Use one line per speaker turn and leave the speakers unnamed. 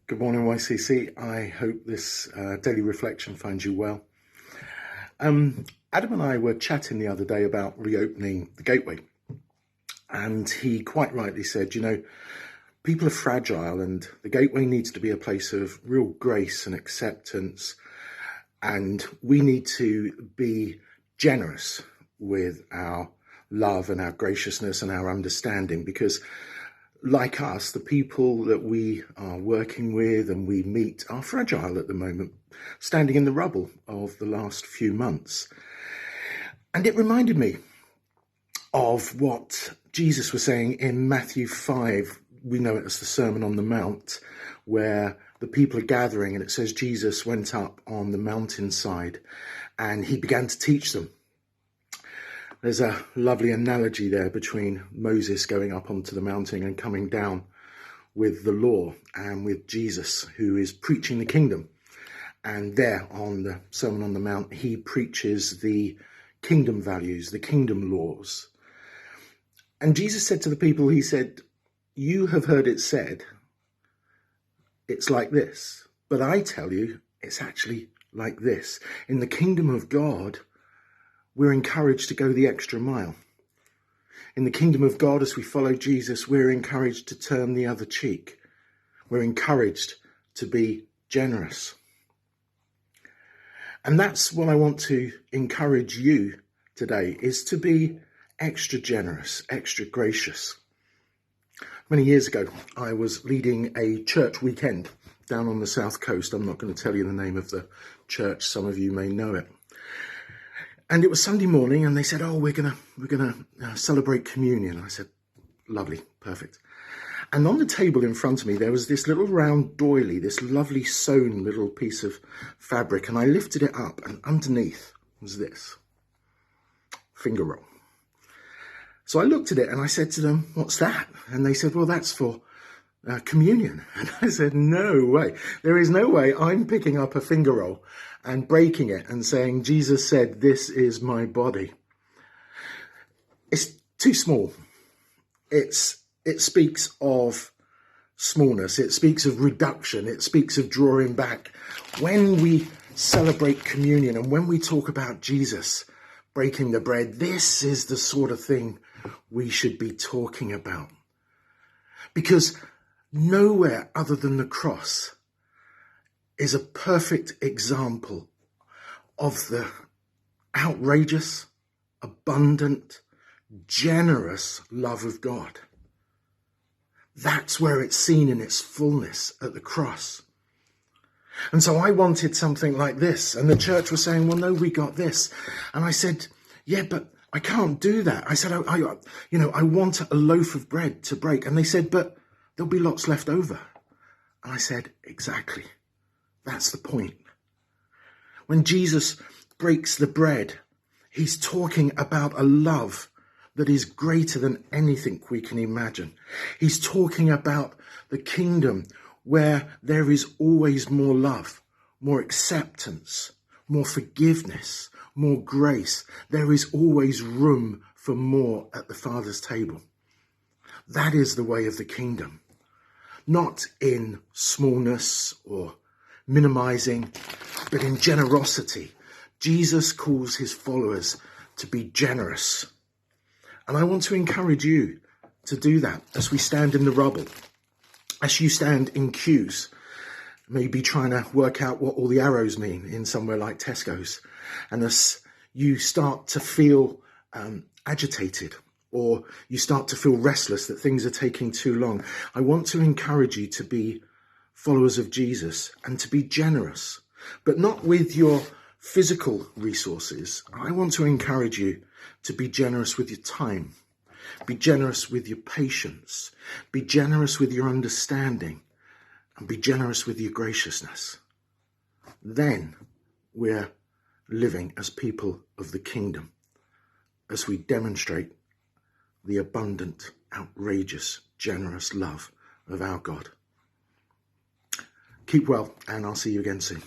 Good morning, YCC. I hope this daily reflection finds you well. Adam and I were chatting the other day about reopening the gateway. And he quite rightly said, people are fragile and the gateway needs to be a place of real grace and acceptance. And we need to be generous with our love and our graciousness and our understanding, because like us, the people that we are working with and we meet are fragile at the moment, standing in the rubble of the last few months. And it reminded me of what Jesus was saying in Matthew 5. We know it as the Sermon on the Mount, where the people are gathering, and it says Jesus went up on the mountainside and he began to teach them. There's a lovely analogy there between Moses going up onto the mountain and coming down with the law, and with Jesus, who is preaching the kingdom. And there on the Sermon on the Mount, he preaches the kingdom values, the kingdom laws. And Jesus said to the people, he said, "You have heard it said, it's like this, but I tell you, it's actually like this. In the kingdom of God, we're encouraged to go the extra mile. In the kingdom of God, as we follow Jesus, we're encouraged to turn the other cheek. We're encouraged to be generous." And that's what I want to encourage you today, is to be extra generous, extra gracious. Many years ago, I was leading a church weekend down on the south coast. I'm not going to tell you the name of the church. Some of you may know it. And it was Sunday morning, and they said, we're gonna celebrate communion. I said, lovely, perfect. And on the table in front of me, there was this little round doily, this lovely sewn little piece of fabric. And I lifted it up, and underneath was this finger roll. So I looked at it and I said to them, "What's that?" And they said, "Well, that's for communion." And I said, "No way. There is no way I'm picking up a finger roll and breaking it and saying, 'Jesus said, this is my body.'" It's too small. It speaks of smallness. It speaks of reduction. It speaks of drawing back. When we celebrate communion and when we talk about Jesus breaking the bread, this is the sort of thing we should be talking about. Because nowhere other than the cross is a perfect example of the outrageous, abundant, generous love of God. That's where it's seen in its fullness at the cross. And so I wanted something like this. And the church was saying, "Well, no, we got this." And I said, "Yeah, but I can't do that." I said, I want a loaf of bread to break. And they said, "But there'll be lots left over." And I said, exactly. That's the point. When Jesus breaks the bread, he's talking about a love that is greater than anything we can imagine. He's talking about the kingdom where there is always more love, more acceptance, more forgiveness, more grace. There is always room for more at the Father's table. That is the way of the kingdom. Not in smallness or minimizing, but in generosity. Jesus calls his followers to be generous. And I want to encourage you to do that as we stand in the rubble, as you stand in queues, maybe trying to work out what all the arrows mean in somewhere like Tesco's. And as you start to feel agitated, or you start to feel restless that things are taking too long, I want to encourage you to be followers of Jesus and to be generous, but not with your physical resources. I want to encourage you to be generous with your time, be generous with your patience, be generous with your understanding, and be generous with your graciousness. Then we're living as people of the kingdom, as we demonstrate the abundant, outrageous, generous love of our God. Keep well, and I'll see you again soon.